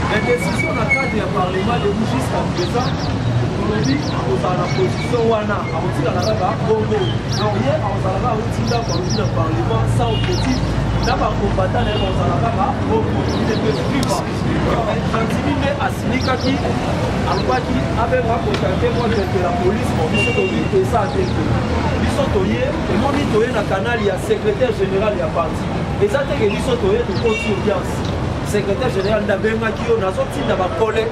mais décision na cadre ya parlement de jusqu'à présent olobi akozala na position wana akotikala kaka bongo donc ye akozalaka akotinda baluki na parlement sans objectif na bakombata na ye bakozala kaka bongo idepesiva Chantini nde asilikaki alobaki abenga contacte moi directeur ya police bon biso toyi eza ateke biso toye emoni toye na canal ya secrétaire général ya parti eza teke biso toye tokoti audience secrétaire général ndabengaki yo nazotinda bakole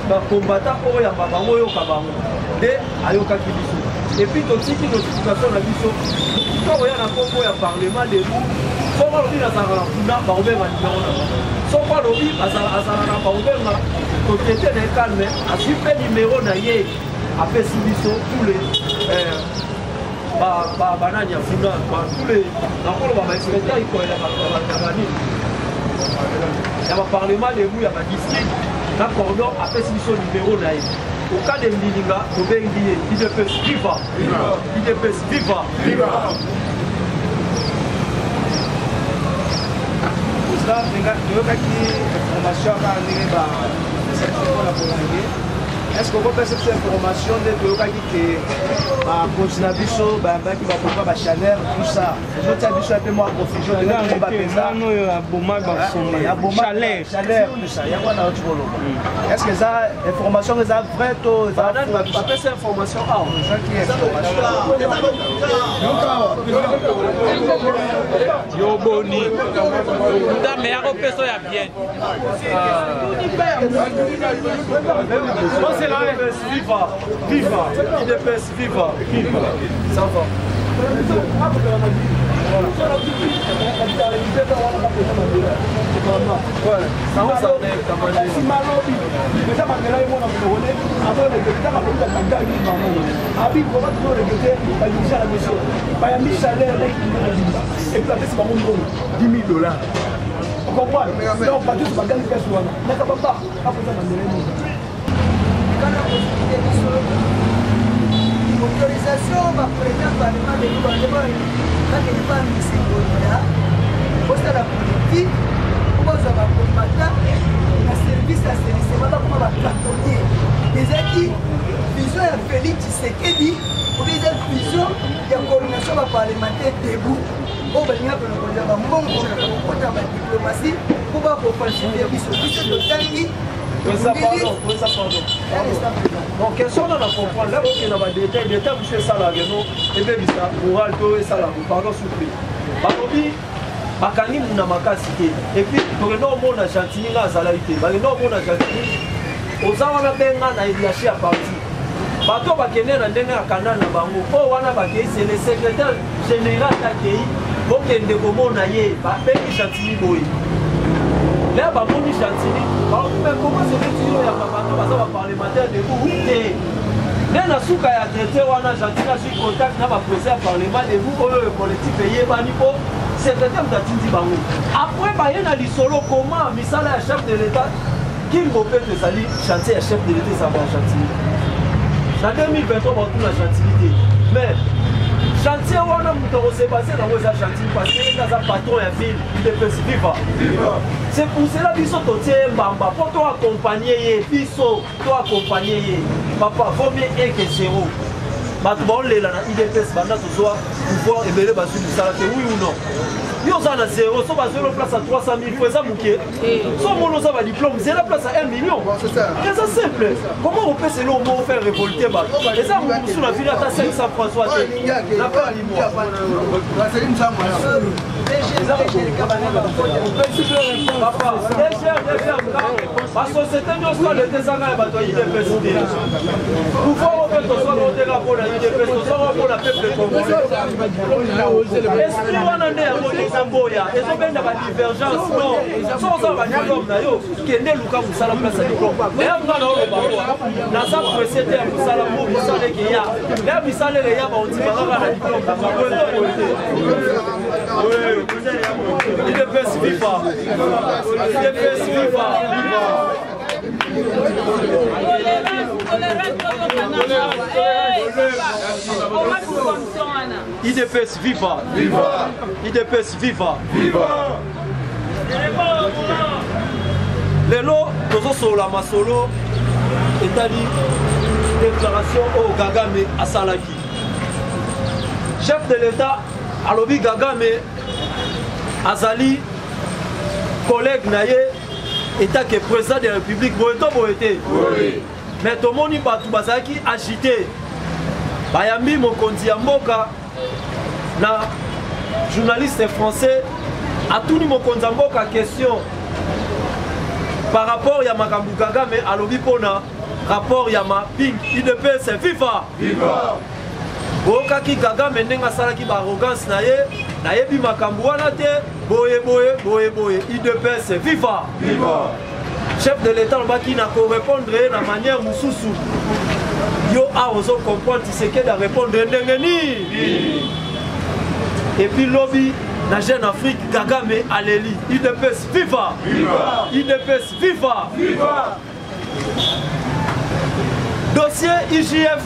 bakombata oyo yamba bango oyoka bango nde ayokaki biso epuis totiki notification na biso tokoya na kombo ya parlement debu soko alobi nazalaka na kuna bakobenga nimero na bango soko alobi azalaka bakobenga tokete na calme azwi mpe nimero na ye apesi biso tous les banani ya funa tous les nakoloba baexpecta ikoyela banini ya baparlement debu ya badistrict na cordon apesi biso nimero na ye au cas de Mbilinga tobengi ye idps viva idps viva toyokaki information kaka ndenge bacepticola kolonge est ce que okopesa biso information nde toyokaki ke bakonzi na biso bayambaki bakoka bachaleur tout ça ezotia biso mpe mwa confusion oyo abomaki bachaleur tout ça yango wana oti koloba est ce que eza information eza vrai to bapesa information awa ezaki information yoboni ndame yakopesa ya bien Viva, viva, IDPS viva, viva, ça va. Autorisation va président parlement de nous quand il pas mis ces là pour ça la politique pour ça va combattre la service à service va comme va platonner les acquis vision ya Félix Tshisekedi pour les vision ya coordination parlementaire debout pour venir pour le mbongo pour la diplomatie pour va falsifier biso de tangi. Pardon. Donc, question on a comprendre. Là, on a des détails, monsieur Salagé, et bien, ça, moral, et Salagé, pardon, s'il vous plaît. Barobi, Bakani, n'a pas cité. Et puis, pour le nom, on a Chantini, là, Zalaïté. Pour le nom, on a Chantini. Aux Awana Benga, n'a édiaché à partir. Bateau Bakene, n'a donné un canal à Bango. Oh, Wana Baké, c'est le secrétaire général d'Akei. Donc, il y a des moments, on a yé, Baké, Chantini, Boy. Là, Bamoni Chantini, comment c'est que tu as parlementaire de vous? Oui, là, la souka a traité, on a Chantini, a suivi contact, n'a pas pressé à parlement de vous, le collectif payé, Banipo, secrétaire d'Atindi Bango. Après, il y a des solos, comment, Misala, chef de l'État, qui me fait de salir, chantier, chef de l'État, ça va Chantini. En 2023, on a tout la Chantini. Mais, chantier wana muto s'est passé dans vos chantiers parce que les patron et ville de Viva. C'est pour cela biso to tie mbamba pour toi accompagner biso toi accompagner papa vaut mieux que zéro. Bato ba olela na IDPS banda to soit pouvoir ebele basu misala te oui ou non. Yo za na zéro so ba zéro place à 300 000 fois ça muké. So mono za ba diplôme zéro place à 1 million. C'est ça simple. Comment on peut se le mot faire révolter ba. Et ça vous sur la ville à 500 François. Na pas ni moi. Papa, la société nous soit le désagréable à toi IDPS. Pouvoir faire ton soir au délà pour la IDPS, ton soir pour la peuple congolais. Esprit wanande ya monisa mboya, ezo benda ba divergence non. Sans ça va diplôme na yo, kende luka musala place à diplôme. Là on va le bawa. Na sa précédé à musala pour musala ki ya. Là musala le ya ba on dit ba na diplôme. Oui, IDPS viva. IDPS viva. IDPS viva. IDPS viva. Viva. lelo tozosola masolo etali déclaration au Kagame asalaki chef de l'État alobi Kagame azali collègue naye état que président de la République boeto boete mais tomoni batu bazaki agité bayambi mokonzi ya mboka na journaliste français atuni mokonzi ya mboka question par rapport ya makambu Kagame alobi pona rapport ya ma ping IDPS viva viva okaki Kagame ndenge asalaki ba arrogance na yebi makambu wana te boye IDPS viva viva chef de l'état lobaki na ko répondre na manière mususu yo a ozo comprendre c'est que da répondre ndenge ni et puis lobby na Jeune Afrique Kagame aleli IDPS viva viva IDPS viva viva dossier IGF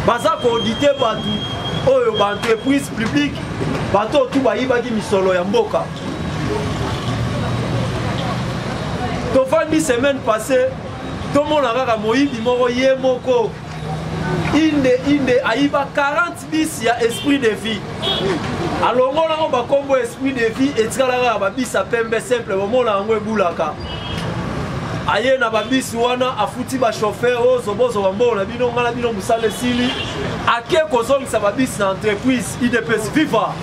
baza ko auditer batu oyo ba entreprise publique bato tout bayibaki misolo ya mboka tofandi semaine passée tomona kaka moyibi moko ye moko inde ayiba 40 bis ya esprit de vie alongola ngo bakombo esprit de vie etikala ba bis a pembe simple bomona ngo ebulaka aye na babisi wana afuti ba chauffeur ozobozo bambona bino ngala bino musale sili ake kozongisa babisi na entreprise IDPS viva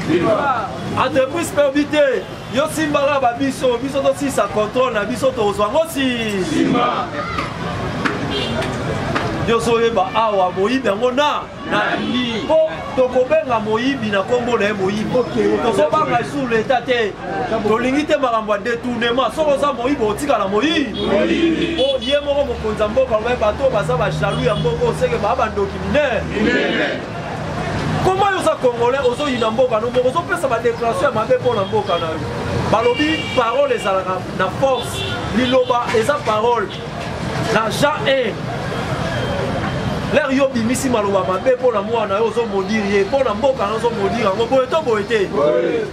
entreprise perbité yo simbala babiso biso to si sa contrôle na biso to ozwango si yo soyeba awa moyibi yango na po tokobenga moyibi na kombo na ye moyibi tozobanga sur l'état te tolingi te makambo ya détournement soko oza moyibi otikala moyibi po ye moko mokonzi ya mboka lobai bato baza bajaloux ya mboka oseke baa bandoki minene koma yo oza congolais ozoyina mboka no moko ozopesa badéclaration ya mabe mpo na mboka na yo balobi parole ezalaka na force liloba eza parole na Jean 1 l'air yo bimisi maloba mabe mpo na mwana yo ozomodiri ye mpo na mboka na ozomodiri yango boye to boye te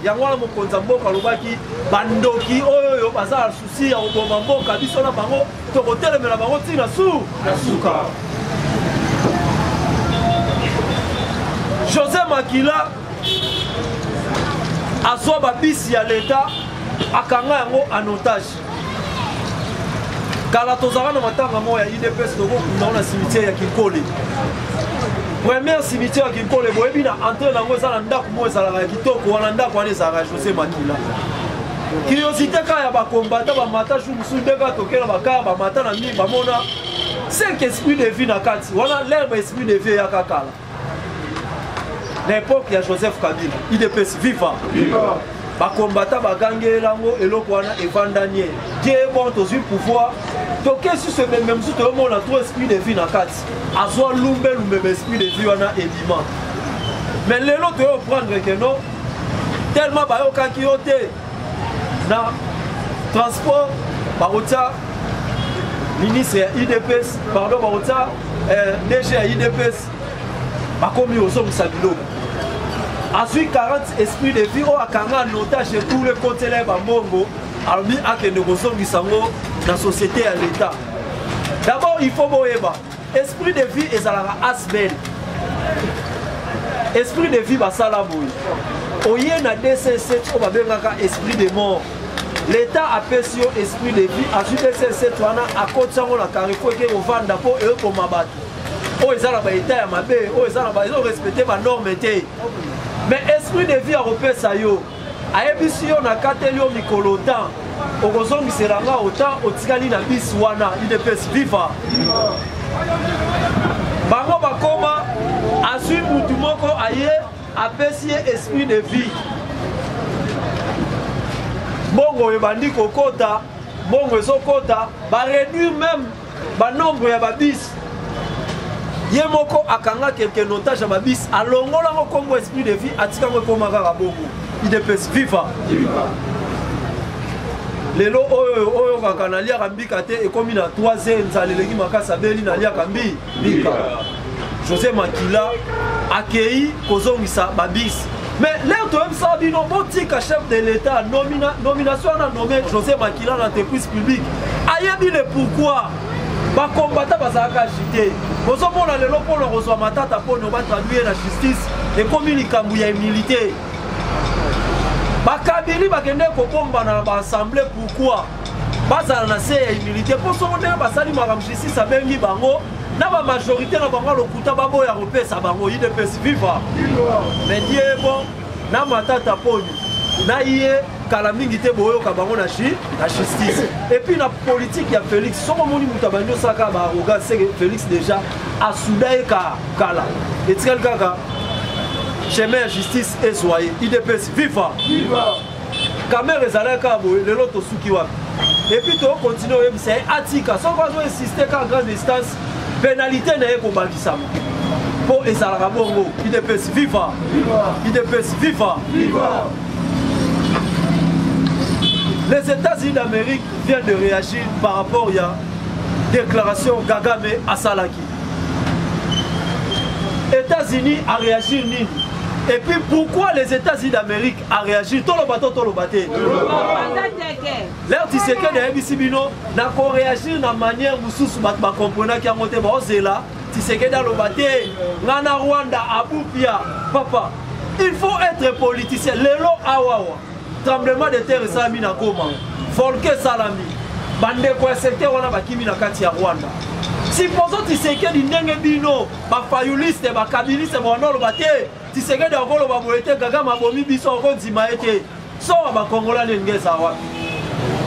yango wana mokonzi ya mboka alobaki bandoki oyo baza susi ya koboma mboka biso na bango tokotelemela bango ntina suka José Makila azwa babisi ya leta akanga yango en otage kala tozala na matanga moya ya IDPS tokokunda na cimetière ya Kinkole premier cimetière ya Kinkole boyebi na entrée nango eza na ndako mo ezalaka ya kitoko wana ndako wana ezalaka José Makila curiosité ka ya bakombata bamata ju mosusu ndenge tokela bakaya bamata na mingi bamona 5 esprit de vie na kati wana l'herbe esprit de vie eyaka kala l'époque ya Joseph Kabila IDPS viva bakombata bagangela ngo eloko wana evandanie Dieu bon tozui pouvoir toke sur ce même sous tout le monde a trop esprit de vie na kati azwa lumbe esprit de vie wana ebima mais lelo to prendre que non tellement bayokaki yo te na transport barotia ministre ya IDPS pardon barotia DG ya IDPS bakomi ozongisa biloko azui 40 esprits de vie oyo akanga en otage de tous les côtés là bambongo alobi akende kozongisa ngo na société ya l'état d'abord il faut boyeba esprit de vie ezalaka asbel esprit de vie basala boye oye na DC7 oyo babengaka esprit de mort l'état apesi yo esprit de vie azui DC7 wana akoti yango na carrefour eke kovanda mpo eyokoma bato oyo eza na baeta ya mabe oyo eza na bazorespecte banorme te mais esprit de vie akopesa yo ayebisi yo nakateli yo mikolo temps okozongiselanga otan otikali na bisi wana IDPS viva bango bakoma azwi mutu moko aye apesi ye esprit de vie mbongo ebandi kokota mbongo ezokota baréduire même banombre ya babisi ye moko akanga quelques notages ya babisi alongola ngo kombo esprit de vie atikango ekoma kaka bongo IDPS viva lelo oyo kaka naliaka mbika te ekomi na 3 nzala elengi makasi abeli naliaka mbika José Makila akei kozongisa babisi Mais là, tu as ça, bon tika chef de l'État, nomination a nommé José Makila dans l'entreprise publique. Ayebi le pourquoi ba combattant bazaka agité. Bozo mona lelo pour le reçoit matata pour nous traduire la justice et comme il kambuya militaire. Ba kabili ba kende ko bomba na ba assemblée pourquoi? Bazala na se militaire pour son monde ba sali maram justice abengi bango. Na ba majorité na bango lokuta babo ya repesa bango IDPS viva. Mais Dieu bon na matata poni. Na yé kala mingi te boyo ka bango na justice. Et puis la politique ya Félix somo moni mutabanyo saka ba roga c'est Félix déjà a soudaé ka kala. Et tkal kaka chemin justice et soyez IDPS viva. Caméra ezalaka boyo lelo to suki wa. Et puis to continuer c'est atika sans quoi insister ka grande distance. Pénalité n'est pas bandissable. Pour les Arabongo, IDPS viva. IDPS viva. Les États-Unis d'Amérique viennent de réagir par rapport à la déclaration Kagame à Salaki. Les États-Unis a réagi nini. Et puis pourquoi les États-Unis d'Amérique a réagi? Tout le bateau, tout le bateau. L'air Tshisekedi de Ebisibino n'a pas réagi de manière où sous batma comprenant qui a monté là. Tshisekedi a le bateau. Nana Rwanda, Abupia, papa. Il faut être politicien. Lelo Awawa. Tremblement de terre ça mis na koma. Folke Salami. Bande quoi secteur on a bakimi na kati ya Rwanda. Supposons Tshisekedi ndenge bino ba fayuliste ba kabiliste ba no le bateau. Tshisekedi akolo ba boete gaga mabomi biso ko nzima ete. So ba Kongola ngeza wapi.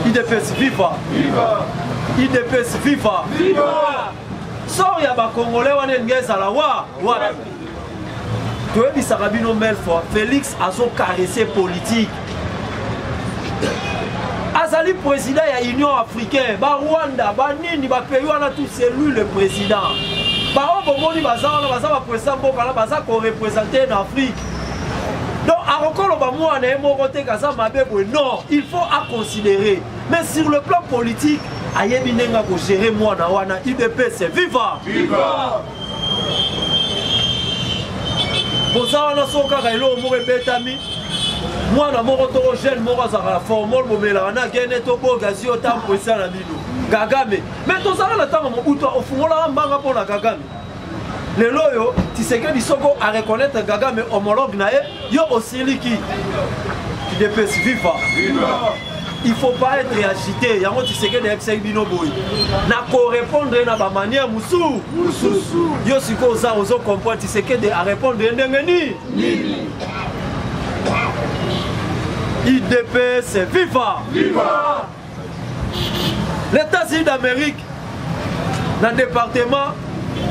IDPS viva. IDPS viva. So ya ba Congolais wana ngeza la wa. Tu es dit Sarabino Melfort, Félix a son caressé politique. Azali président ya Union africaine, ba Rwanda, ba nini ba pays wana tout c'est lui le président. Ba obomoni bazana bazaba président bokala baza ko représenter en Afrique. Donc à Rokolo ba moi na emokote kaza mabebo non, il faut à considérer. Mais sur le plan politique, ayebi nenga ko gérer moi na wana IDPS c'est viva. Viva. Boza na soka kailo mo betami. Moi na moko to jeune moko za la formule bomela na gene to bogazi o tam président na bino. Kagame. Mais to zala na tango mo uto ofungola mbanga pour na Kagame. Le loyo, Tshisekedi Soko a reconnaître Kagame homologue na yo osiliki. IDPS viva. Il ne faut pas être agité. Il y a un Tshisekedi avec bino boy. Na ko répondre na ba manière musu. Yo siko za ozo comprendre Tshisekedi a répondre ndengeni. IDPS viva. Viva. Les États-Unis d'Amérique dans le département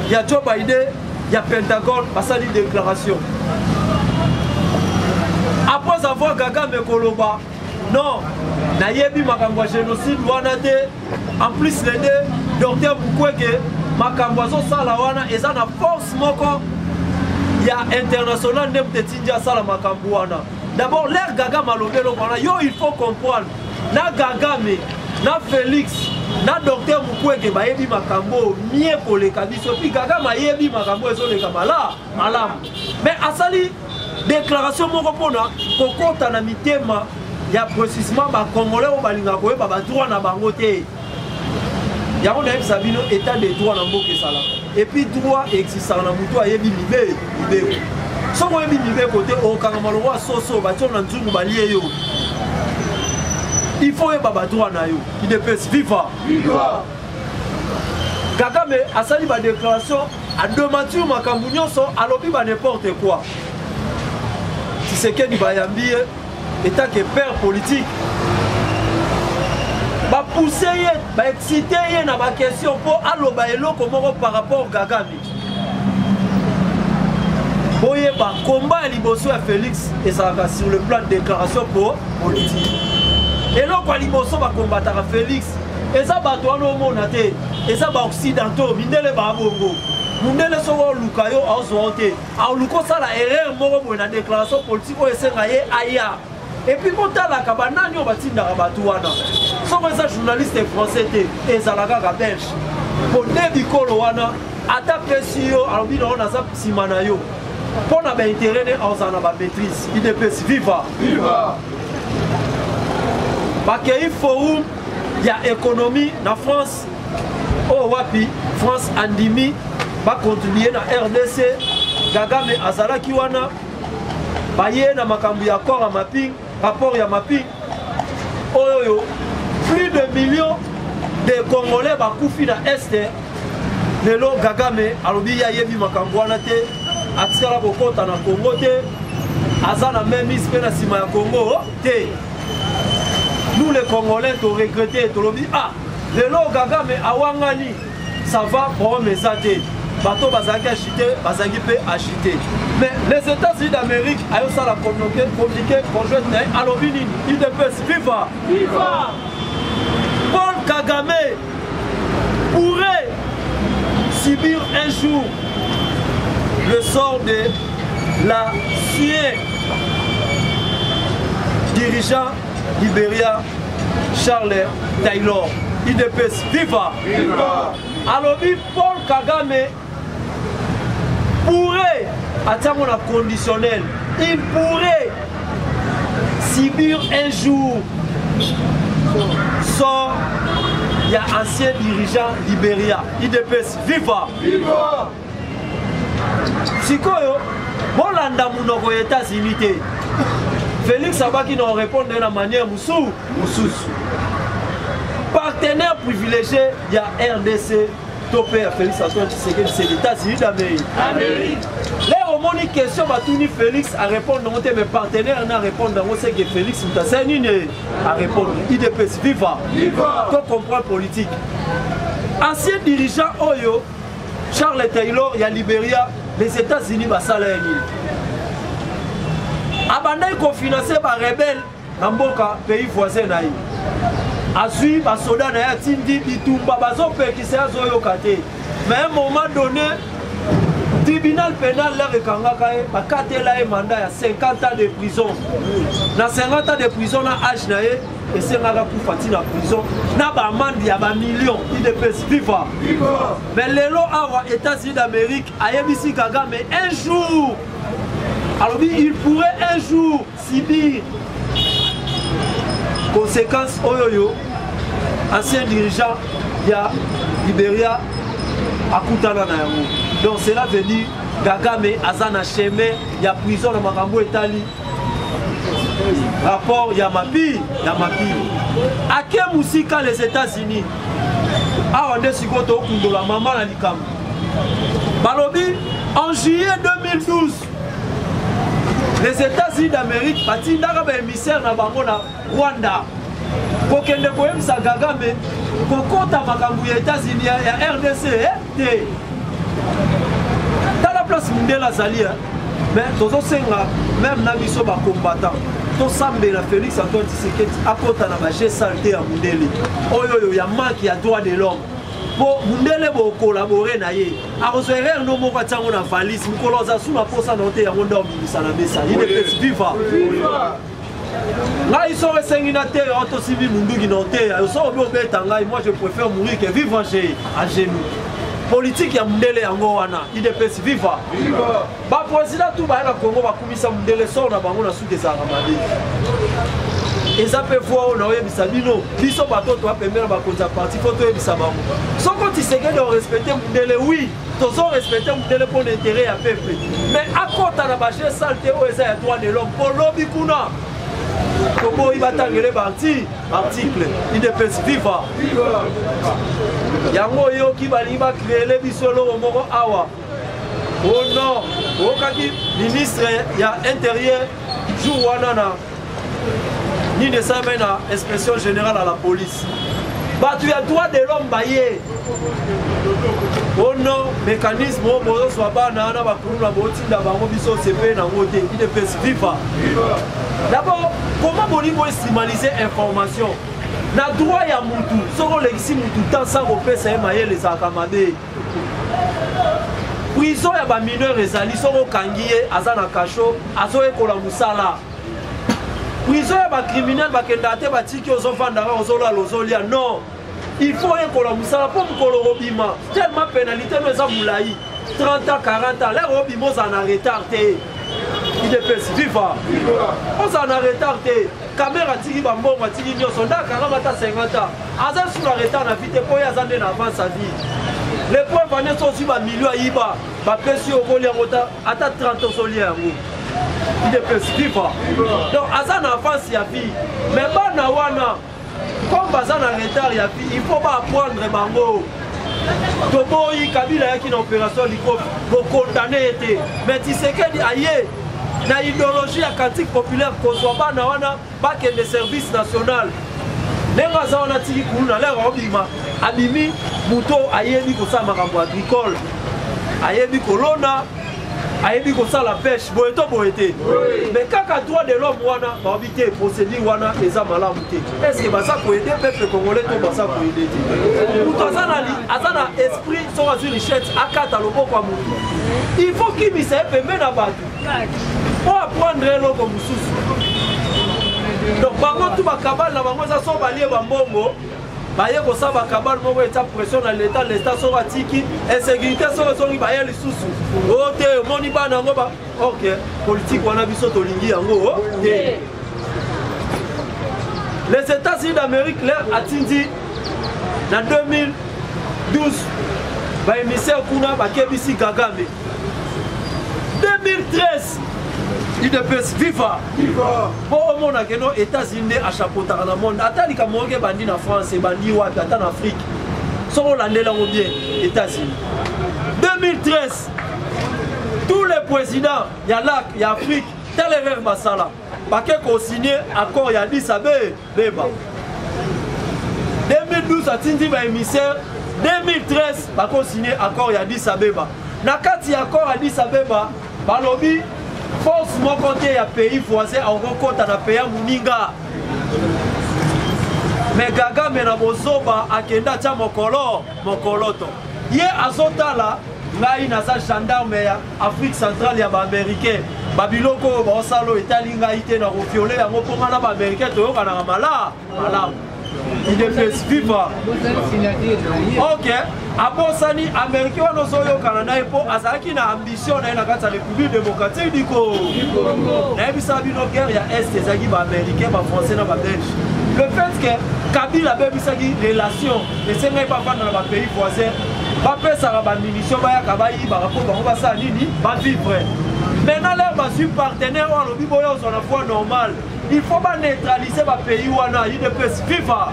il y a Joe Biden, il y a Pentagone, ça dit déclaration. Après avoir Kagame Koloba, non, Nayebi Makambwa génocide, Wanade, en plus les deux, docteur Mukwege, Makambwazo Salawana, et ça na force moko, il y a international nem de Tindia Sala Makambwana. D'abord, l'air Gaga Malobelo, yo il faut comprendre, na Kagame, na Félix, na docteur Mukwege bayebi makambo mieux pour les kabiso puis Kagame mayebi makambo ezo le kamala malam mais asali déclaration moko pona kokota na mitema ya précisément ba congolais o balinga ko ba droit na bango te ya on a sabino état de droit na mboka sala et puis droit existe na muto ayebi mibe so mo yebi mibe côté o kangama lo wa soso ba tona nzungu balie yo. Il faut que droit na yo. IDPS viva. Viva. Kagame a sali ba déclaration à demature makambu nyonso alobi ba n'importe quoi. Tshisekedi ba yambi état que père politique. Ba pousser ba exciter na ba question pour aloba eloko moko par rapport Kagame. Boye ba combat liboso à Félix et ça va sur le plan de déclaration pour politique. Et là, quand ils vont combattre Félix, et ça va toi non monate, et ça va occidentaux, mindele ba bongo, mindele so lukayo a zote, a luko ça la erreur moko na déclaration politique o esengaye aya. Et puis quand la kabana nyo batinda rabatuana. So ça journaliste français te ezalaka ka belge. Pour débikolo wana ata presio alobi na za simana yo. Pour na intérêt ne ozana ba maîtrise IDPS viva viva bakei forum ya économie na France oh wapi France andimi ba continuer na RDC Kagame azalaki wana baye na makambu ya corps ya mapping rapport ya mapping oyo plus de millions de Congolais bakufi na Est lelo Kagame alobi ya yebi makambu wana te atikala kokota na Congo te azana même ispe na sima ya Congo te. Nous les Congolais to regretter to lobi ah lelo Kagame awangani ça va pour mes athées bateau bazaki acheter bazaki pe acheter mais les États-Unis d'Amérique ayo ça la communiqué conjoint na alobi nini IDPS viva viva Paul Kagame pourrait subir un jour le sort de l'ancien dirigeant Libéria Charles Taylor IDPS viva viva alors Paul Kagame pourrait attendre la conditionnelle il pourrait subir un jour sort il y a ancien dirigeant Libéria IDPS viva viva sikoyo bolanda munoko États-Unis te Félix Abaki n'a répondu de la manière Moussou partenaire privilégié il y a RDC topé Félix Antoine Tshisekedi c'est les États-Unis d'Amérique là au moins une question Batouni Félix a répondu non mais partenaire n'a répondu dans c'est que Félix Mutassani a répondu IDPS viva tu comprends politique ancien dirigeant Oyo Charles Taylor il y a Libéria les États-Unis basala nini abandai ko financer ba rebelle na mboka pays voisin na yi asui ba soda na ya tindi bitumba bazo pekisa zo kate mais à un moment donné tribunal pénal la rekangaka e ba katela e mandat ya 50 ans de prison na 50 ans de prison na âge na ye et c'est ngaka ku fati na prison na ba amende ya ba millions IDPS viva mais lelo awa États-Unis d'Amérique ayebisi Kagame un jour alors il pourrait un jour subir conséquences oyoyo ancien dirigeant il y a Libéria akutana na yango donc cela veut dire Kagame azana chemin il y a prison na makambo etali rapport Yamapi ake musika les États-Unis awa nde sikoto okundola mama na likambo balobi en juillet 2012 les États-Unis d'Amérique batindaka ba émissaire na bango na Rwanda kokende koyebisa Kagame kokota makambo ya États-Unis ya RDC te dans la place Mundela azali mais tozo senga même na biso ba combattant to sambela Félix Antoine Tshisekedi akota na ba G-Salté ya Mundele oyo ya manque ya droit de l'homme po Mundele bo collaborer na ye akozoerer no moko tsango na valise mukoloza suna posa na te ya ngonda obimisa na mesa IDPS viva là ils sont ressengi na terre auto civil mundugi na terre ils sont obeta ngai moi je préfère mourir que vivre à genoux politique ya Mundele yango wana IDPS viva ba président tout ba na Congo ba kumisa Mundele sort na bango na suki za ramadi eza pe fois na oyebisa bino biso batoto apemela ba konza parti photo yebisa bango soko Tshisekedi de respecter Mundele oui tozo respecter Mundele pour l'intérêt ya peuple mais akota na ba G-Salté o eza ya droit de l'homme pour lobby kuna Tobo ibatangele article IDPS viva yango yo ki bali ba créer bisolo moko awa oh non okaki ministre ya intérieur jour wana na ni de ça na inspection générale à la police batu ya droit de l'homme baye oh non mécanisme bozo soit bana na bakulula botinda bango biso CP na ngote IDPS viva d'abord comment bonibo estimaliser information na droit ya mutu soko legisi mutu tant sans repesa emaye les akamade prison ya ba mineur ezali soko kangiye azana kasho azo ekola musala prison ya ba criminel bakenda te batiki ozofandaka ozola lozolia non il faut ekola musala pour mkolo robima tellement pénalité no eza mulai 30 ans 40 ans lero bimoza na retard te idps viva oza na retard te caméra tiki bambongo atiki nyonso ndakanga mata 50 ans aza sur la retard na vie te po aza nde na avance sa vie le point vane so aussi bamilio ayiba bapesi okoli yango ata 30 ans solia yango idps viva donc aza na avance ya vie mais bana wana comme baza na retard ya vie il faut baapprendre bango toboyi Kabila yaki na opération likofi bokondane ete mais Tshisekedi aye na idéologie ya cantique populaire kozwa bana wana bakende service national ndenge aza wana tiki kulu na lero obima abimi moto ayebi kosala makambo agricole ayebi kolona ayebi kosala pêche boye to boye te mais kaka droit de l'homme wana baobi te procédure wana eza malamu te est ce que baza koyede peuple congolais to baza koyede te moto aza na esprit soki azwi richette akata loboko ya motu il faut kimisa ye pembe na bato po apprendre eloko mosusu donc bango tu bakabale na bango eza so balie bambongo baye kosala bakabale moko eta pression na l'état so batiki insécurité soki ezongi baye lisusu o te omoni bana yango ok politique wana biso tolingi yango te les États-Unis d'Amérique leur atindi na 2012 baémissaire kuna bakebisi Kagame 2013 IDPS viva po omona keno États-Unis achapotaka na monde atalika monge bandi na France bandi wapi ata na Afrique soko landela ngo bien États-Unis 2013 tous les présidents ya lac ya Afrique tel erreur basala bake ko signer accord ya Addis Abeba 2012 atindi ba émissaire 2013 bako signer accord ya Addis Abeba na kati ya accord Addis Abeba balobi force moko te ya pays voisin akokota na pays ya moninga mais Kagame na bozoba akenda tia mokoloto ye azotala ngai naza gendarme ya Afrique centrale ya baaméricain babiloko oyo baosala etali ngai te na kofiole yango mpo nga na baaméricain toyokanaka malamu IDPS viva ok abosani américain wana ozoyokana na ye mpo azalaki na ambition na ye na kati ya république démocratique du Congo nayebisa bino guerre ya est ezalaki baaméricain bafrançais na babelge le fait que Kabila abebisaki relation esengai bafanda na bapays voisin bapesaka bamunition bayaka bayibaka mpo bango basala nini bavivre maintenant lere bazwi partenaire oyo alobi boyo ozwa na foi normale il faut neutraliser ba pays wana IDPS viva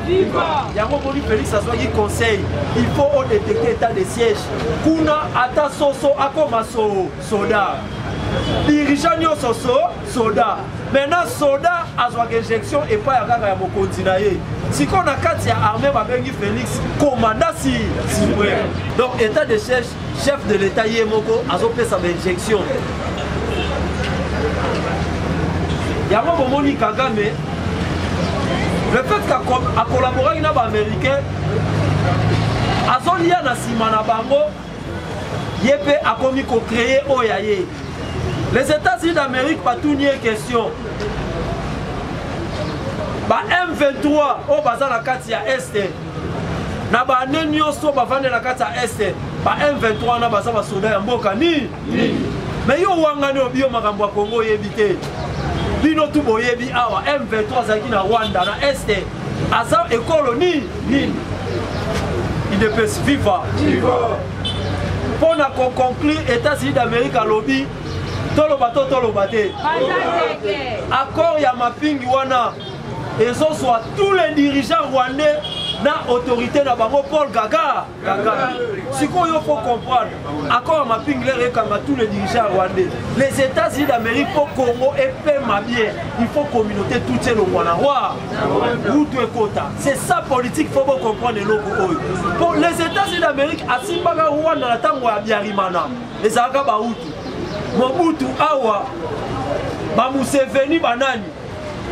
yango boni Félix azwaki conseil il faut détecter état de siège kuna ata soso akoma soda dirigeant nyonso soda maintenant soda azwaka injection epai ya kaka ya mokonzi na ye sikoyo na kati ya armée babengi Félix commandant suprême donc état de siège chef de l'état ye moko azopesa ba injection yango bomoni Kagame le fait qu'acollaboraki na baaméricain azolia na nsima na bango ye mpe akomi kocreye oyo ya ye les États-Unis d'Amérique batuni ye question ba M23 oyo baza na kati ya este na baane nyonso bavande na kati ya este ba M23 wana baza basoda ya mboka nini mais yo wangani obiyo makambo ya Kongo oyebi te bino tu boyebi awa M23 azalaki na Rwanda na este aza ekolo nini IDPS viva mpo na koconclure États-Unis d'Amérique alobi toloba to toloba te accord ya mapingi wana ezozwa tous les dirigeants rwandais na autorité na bango Paul Gaga sikoyo yo faut comprendre accord ya mapingi lere ekanga tous les dirigeants rwandais les États-Unis d'Amérique pour Congo epema bien il faut communauté tout elongwa na roi utu ekota c'est ça politique faut bien comprendre eloko oyo pour les États-Unis d'Amérique asimbaka Rwanda na ntango ya Biarimana ezalaka bautu Mobutu awa ba Museveni banani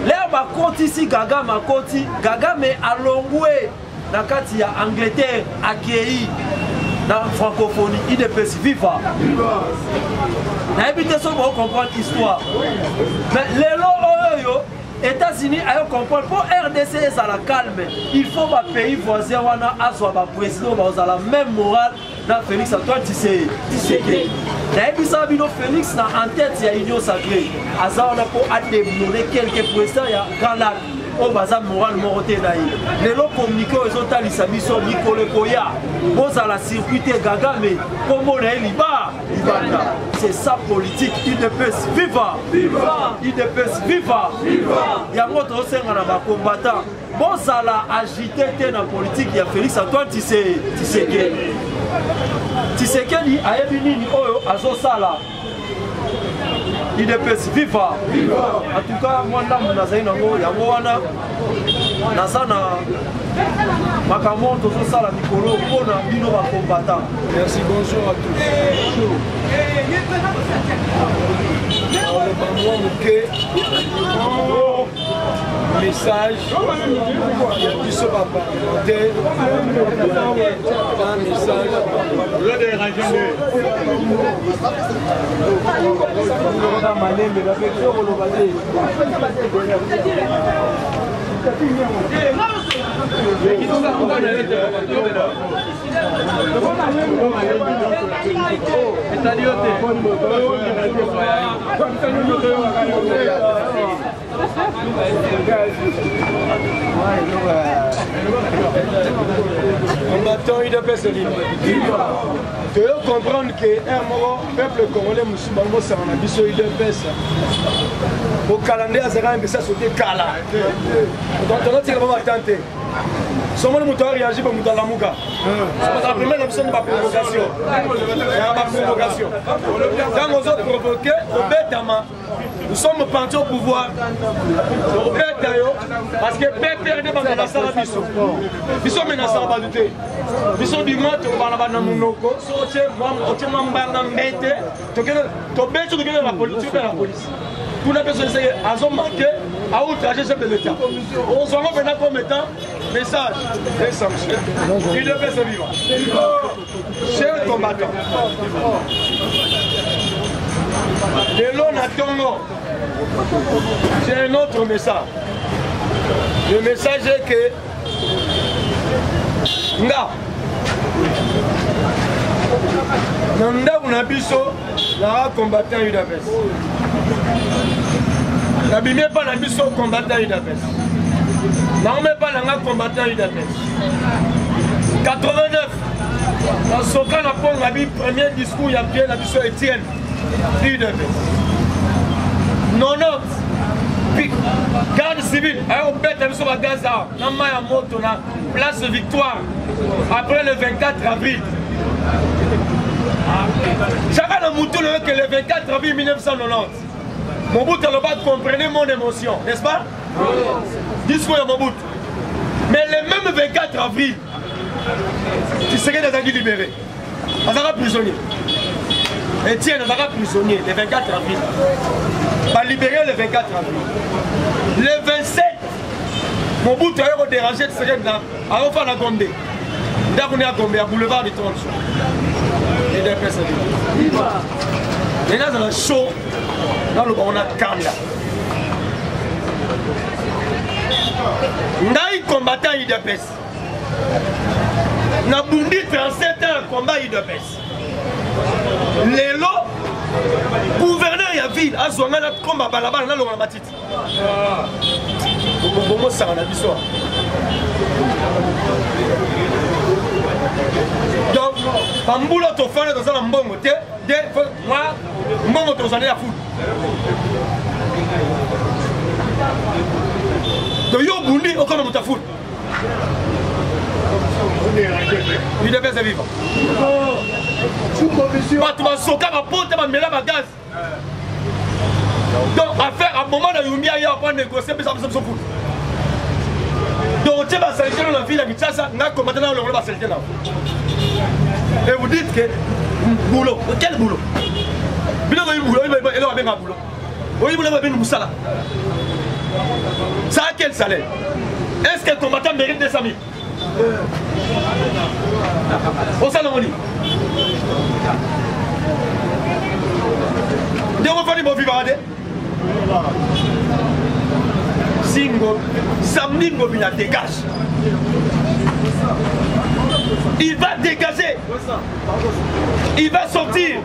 leo bakoti si Kagame alongwe na kati ya Angleterre akei na francophonie IDPS viva na ebite so bo comprendre histoire mais lelo oyo États-Unis ayo comprendre pour RDC ezala calme il faut ba pays voisin wana azwa ba président ba la même morale na Félix Antoine Tshisekedi. Nayebisa bino Félix na en tête ya Union Sacrée aza wana po adébloquer quelques présidents ya Grand Lac o baza moral moko te na ye lelo communiqué ezotalisa biso mikolo koya bozala circuité gaga me kombo na ye libanda. C'est ça politique. UDPS viva, UDPS viva. Yango tosenga na ba combattant bozala agité te na politique ya Félix Antoine Tshisekedi. Tshisekedi ayebi nini oyo azosala UDPS viva. En tout cas moi ndamu nazali nango yango wana naza na makambo tozosala mikolo mpona bino bacombattant. Merci, bonjour à tous. Message, il se va parler. Un message. Combattant UDPS libre. Tu veux comprendre que le peuple congolais musulman c'est un abisso UDPS. Au calendrier azara un ça sauter kala. Donc on a tiré pas tenter. Somo le moteur réagit pour mouta la muga. C'est la première option de ma provocation. Quand on a provoqué au bêtement, nous sommes partis au pouvoir. Au bêtement parce que PPRD va dans la biso. Ils sont menacés à baluter. Ils sont du monde au balabana monoko. Sortez moi au mbanga mbete. To bête de la police, la police. Pour la personne c'est à ont manqué à outrager chef de l'État. On s'en va maintenant comme étant message et sanction. Il devait se vivre. Chers combattants, de l'on a Tongo, j'ai un autre message. Le message est que nga nanda unabiso la combattant UDPS. La bimé pas la biso combattant UDPS. Non mais pas la combattant UDPS. 89. Dans ce cas la pont la bi premier discours il y a bien la biso Étienne UDPS. 90. Puis garde civile, on bête la biso à Gaza. Dans ma moto na place de Victoire après le 24 avril. Chacun a mouton que le 24 avril 1990. Mon bout comprenez mon émotion, n'est-ce pas? Discours à mon bout. Mais le même 24 avril, tu serais libéré. Azara prisonnier. Etienne Azara prisonnier le 24 avril. Pas libéré le 24 avril. Le 27, mon bout a dérangé de serait là. Alors on va la Gombe. D'ailleurs on est à Gombe, à boulevard du 30 jours. Et des personnes. Et là dans le show, dans le on a Kanda. Naï combattant UDPS. Na bundi 37 ans combat UDPS. Lelo gouverneur ya ville azonga na combat balabala na longa matiti. Bomo ça na biso. Donc pambulo to fana dans la mbongo te de moi mbongo to zana ya foot. Donc yo bundi okona muta foot. Il devait se vivre. Tu vas soka ma porte, tu vas mêler ma gaz. Donc, à faire un moment de Yumia, il y a pas négocier, mais ça me fout. Donc, tu vas s'arrêter dans la ville à Kinshasa, on a combattu dans le monde, on va s'arrêter là. Et vous dites que boulot, quel boulot? Il a un boulot. Oui, il a un boulot. Ça a quel salaire? Est-ce que le combattant mérite 200 000? On s'en a dit. Des revenus vont vivre à des. Singo, samedi, il dégage. Il va dégager. Il va sortir.